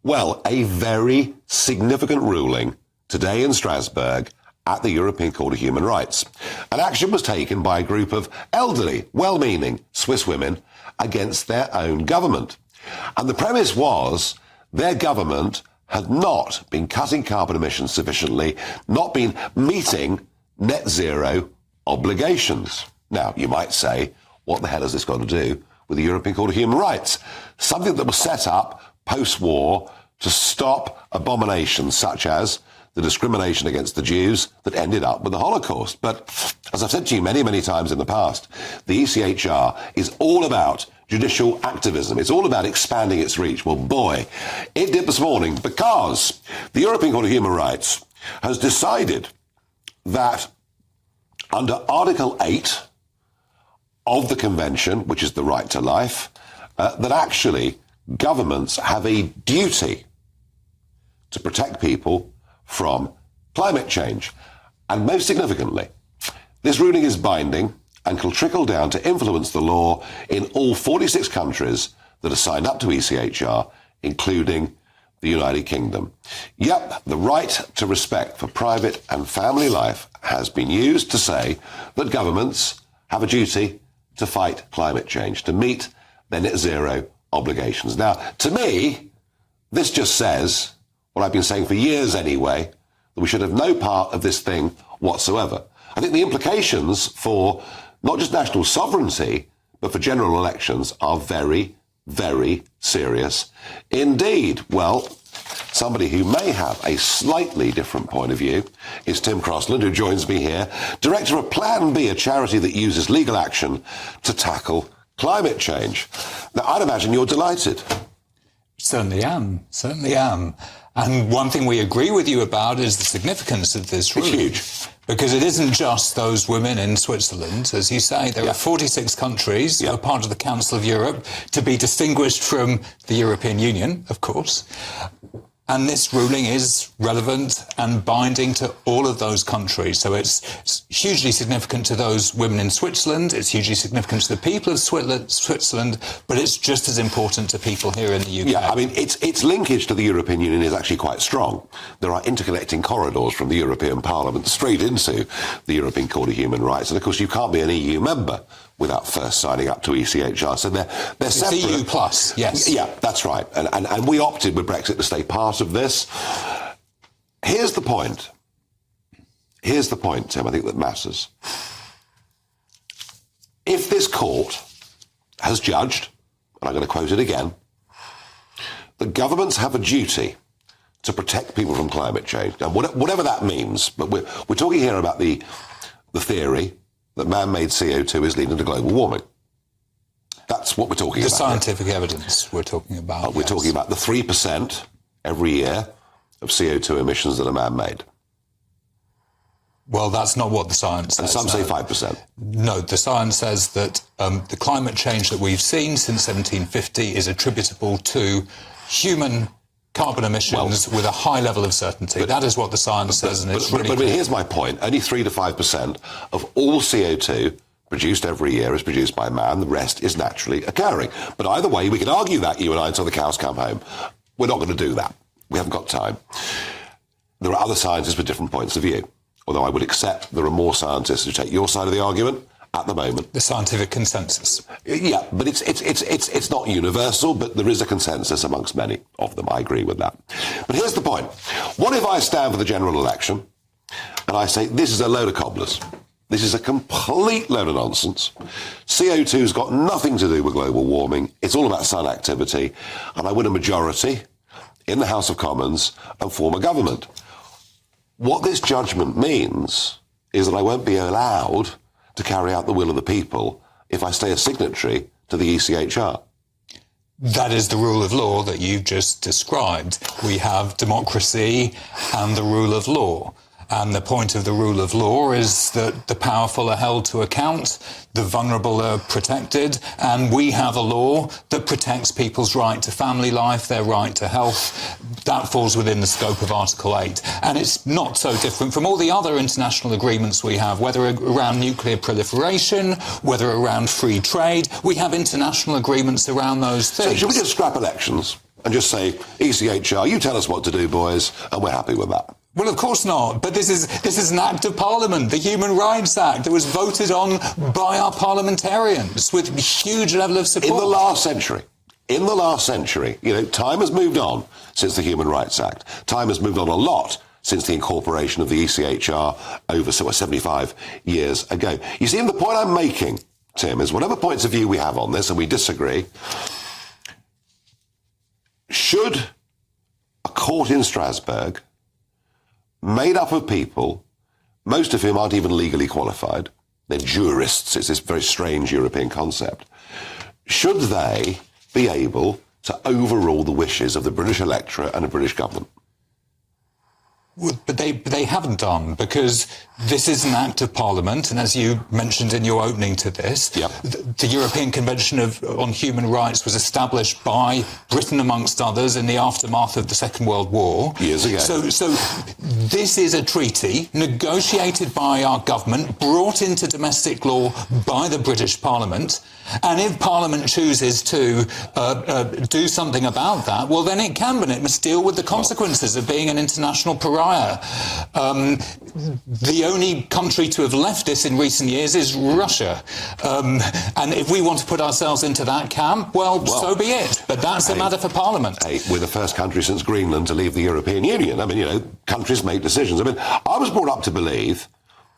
Well, a very significant ruling today in Strasbourg at the European Court of Human Rights. An action was taken by a group of elderly, well-meaning Swiss women against their own government. And the premise was their government had not been cutting carbon emissions sufficiently, not been meeting net zero obligations. Now, you might say, what the hell has this got to do with the European Court of Human Rights? Something that was set up post-war to stop abominations such as the discrimination against the Jews that ended up with the Holocaust. But as I've said to you many, many times in the past, the ECHR is all about judicial activism. It's all about expanding its reach. Well, boy, it did this morning because the European Court of Human Rights has decided that under Article 8 of the Convention, which is the right to life, that actually governments have a duty to protect people from climate change. And most significantly, this ruling is binding and can trickle down to influence the law in all 46 countries that are signed up to ECHR, including the United Kingdom. Yep, the right to respect for private and family life has been used to say that governments have a duty to fight climate change, to meet their net zero obligations. Now, to me, this just says what I've been saying for years anyway, that we should have no part of this thing whatsoever. I think the implications for not just national sovereignty, but for general elections are very, very serious indeed. Well, somebody who may have a slightly different point of view is Tim Crossland, who joins me here, director of Plan B, a charity that uses legal action to tackle climate change. Now, I'd imagine you're delighted. Certainly am. And one thing we agree with you about is the significance of this ruling. It's huge. Because it isn't just those women in Switzerland. As you say, there are 46 countries who are part of the Council of Europe, to be distinguished from the European Union, of course. And this ruling is relevant and binding to all of those countries. So it's hugely significant to those women in Switzerland. It's hugely significant to the people of Switzerland, but it's just as important to people here in the UK. Yeah, I mean, its linkage to the European Union is actually quite strong. There are interconnecting corridors from the European Parliament straight into the European Court of Human Rights. And, of course, you can't be an EU member without first signing up to ECHR. So they're separate. It's EU plus, yes. Yeah, that's right. And we opted with Brexit to stay part of this. Here's the point. Here's the point, Tim, I think that matters. If this court has judged, and I'm going to quote it again, that governments have a duty to protect people from climate change, and whatever that means, but we're talking here about the theory that man-made CO2 is leading to global warming. That's what we're talking about. The scientific evidence we're talking about. We're talking about the 3% every year of CO2 emissions that are man-made. Well, that's not what the science says. And some say 5%. No, the science says that the climate change that we've seen since 1750 is attributable to human carbon emissions with a high level of certainty. That is what the science says, and it's really clear. But here's my point. Only 3 to 5% of all CO2 produced every year is produced by man. The rest is naturally occurring. But either way, we can argue that, you and I, until the cows come home. We're not going to do that. We haven't got time. There are other scientists with different points of view, although I would accept there are more scientists who take your side of the argument at the moment. The scientific consensus. Yeah, but it's not universal, but there is a consensus amongst many of them. I agree with that. But here's the point. What if I stand for the general election and I say this is a load of cobblers? This is a complete load of nonsense. CO2's got nothing to do with global warming. It's all about sun activity. And I win a majority in the House of Commons and form a government. What this judgment means is that I won't be allowed to carry out the will of the people if I stay a signatory to the ECHR. That is the rule of law that you've just described. We have democracy and the rule of law. And the point of the rule of law is that the powerful are held to account, the vulnerable are protected, and we have a law that protects people's right to family life, their right to health. That falls within the scope of Article 8. And it's not so different from all the other international agreements we have, whether around nuclear proliferation, whether around free trade. We have international agreements around those things. So should we just scrap elections and just say, ECHR, you tell us what to do, boys, and we're happy with that. Well, of course not. But this is an act of Parliament, the Human Rights Act, that was voted on by our parliamentarians with huge level of support. In the last century, time has moved on since the Human Rights Act. Time has moved on a lot since the incorporation of the ECHR over 75 years ago. You see, the point I'm making, Tim, is whatever points of view we have on this, and we disagree, should a court in Strasbourg, made up of people, most of whom aren't even legally qualified, they're jurists, it's this very strange European concept, should they be able to overrule the wishes of the British electorate and the British government? Well, but they haven't done, because this is an act of Parliament, and as you mentioned in your opening to this, yep, the European Convention on Human Rights was established by Britain, amongst others, in the aftermath of the Second World War. Years ago. So this is a treaty negotiated by our government, brought into domestic law by the British Parliament, and if Parliament chooses to do something about that, well, then it can, but it must deal with the consequences of being an international pariah. The only country to have left this in recent years is Russia. And if we want to put ourselves into that camp, well, so be it. But that's a matter for Parliament. We're the first country since Greenland to leave the European Union. I mean, countries make decisions. I mean, I was brought up to believe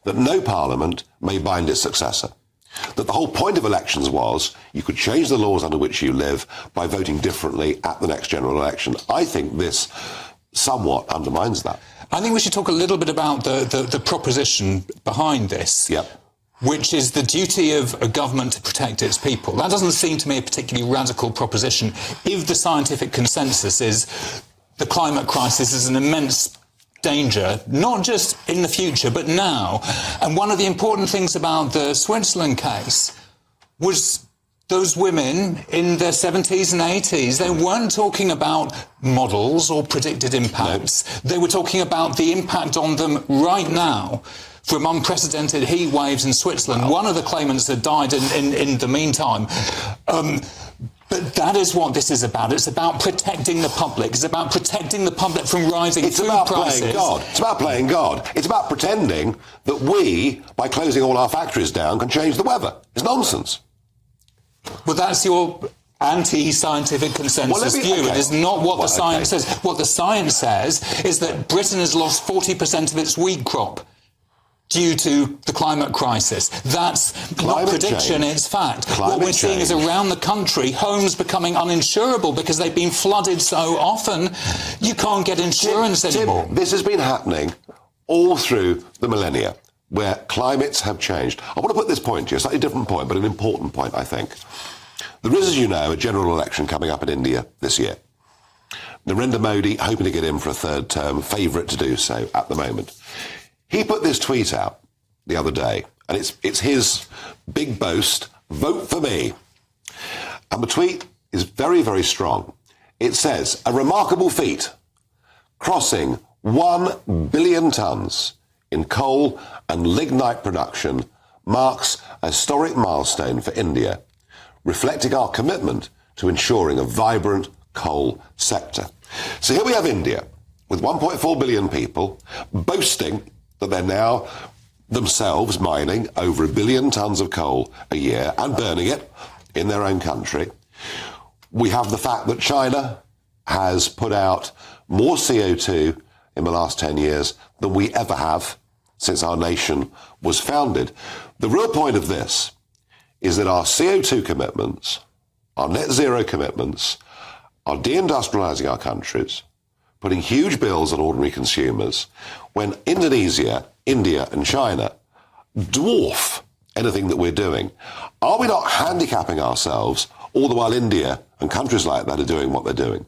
that no Parliament may bind its successor. That the whole point of elections was you could change the laws under which you live by voting differently at the next general election. I think this somewhat undermines that. I think we should talk a little bit about the proposition behind this, yep, which is the duty of a government to protect its people. That doesn't seem to me a particularly radical proposition if the scientific consensus is the climate crisis is an immense danger, not just in the future, but now. And one of the important things about the Switzerland case was those women in their 70s and 80s, they weren't talking about models or predicted impacts. No. They were talking about the impact on them right now from unprecedented heat waves in Switzerland. Wow. One of the claimants had died in the meantime. But that is what this is about. It's about protecting the public. It's about protecting the public from rising food prices. Playing God. It's about playing God. It's about pretending that we, by closing all our factories down, can change the weather. It's nonsense. Well, that's your anti-scientific consensus view. It is not what the science says. What the science says is that Britain has lost 40% of its wheat crop due to the climate crisis. That's not prediction, it's fact. What we're seeing is around the country, homes becoming uninsurable because they've been flooded so often, you can't get insurance anymore. Tim, this has been happening all through the millennia, where climates have changed. I want to put this point to you, a slightly different point, but an important point, I think. There is, as you know, a general election coming up in India this year. Narendra Modi, hoping to get in for a third term, favourite to do so at the moment. He put this tweet out the other day, and it's his big boast, vote for me. And the tweet is very, very strong. It says, a remarkable feat, crossing 1 billion tonnes in coal and lignite production marks a historic milestone for India, reflecting our commitment to ensuring a vibrant coal sector. So here we have India, with 1.4 billion people, boasting that they're now themselves mining over 1 billion tonnes of coal a year and burning it in their own country. We have the fact that China has put out more CO2 in the last 10 years than we ever have since our nation was founded. The real point of this is that our CO2 commitments, our net zero commitments, are deindustrialising our countries, putting huge bills on ordinary consumers, when Indonesia, India and China dwarf anything that we're doing. Are we not handicapping ourselves all the while India and countries like that are doing what they're doing?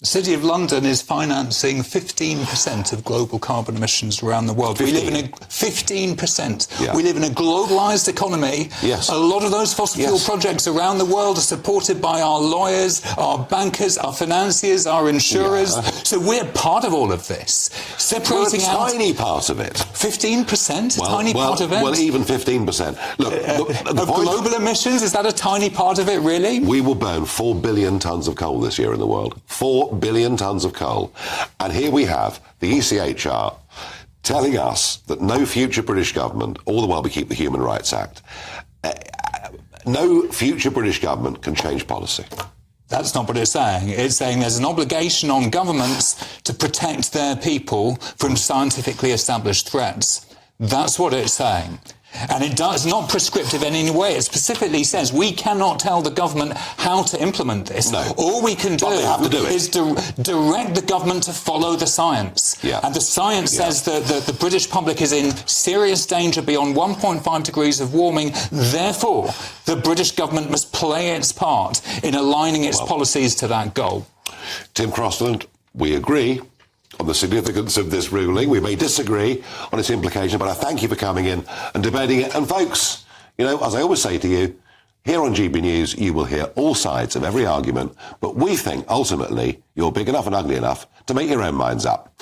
The City of London is financing 15% of global carbon emissions around the world. 15. We live in a 15%. Yeah. We live in a globalised economy. Yes. A lot of those fossil fuel projects around the world are supported by our lawyers, our bankers, our financiers, our insurers. Yeah. So we're part of all of this. Separating We're a out tiny part of it. 15%, a tiny part of it. Well, even 15%. Look, the of point, global emissions, is that a tiny part of it, really? we will burn 4 billion tonnes of coal this year in the world. 4 billion tonnes of coal. And here we have the ECHR telling us that no future British government, all the while we keep the Human Rights Act, no future British government can change policy. That's not what it's saying. It's saying there's an obligation on governments to protect their people from scientifically established threats. That's what it's saying. And it does not prescriptive in any way. It specifically says we cannot tell the government how to implement this. No. All we can do, is direct the government to follow the science. Yeah. And the science says that the British public is in serious danger beyond 1.5 degrees of warming. Therefore, the British government must play its part in aligning its policies to that goal. Tim Crossland, we agree on the significance of this ruling. We may disagree on its implication, but I thank you for coming in and debating it. And folks, you know, as I always say to you, here on GB News, you will hear all sides of every argument, but we think ultimately you're big enough and ugly enough to make your own minds up.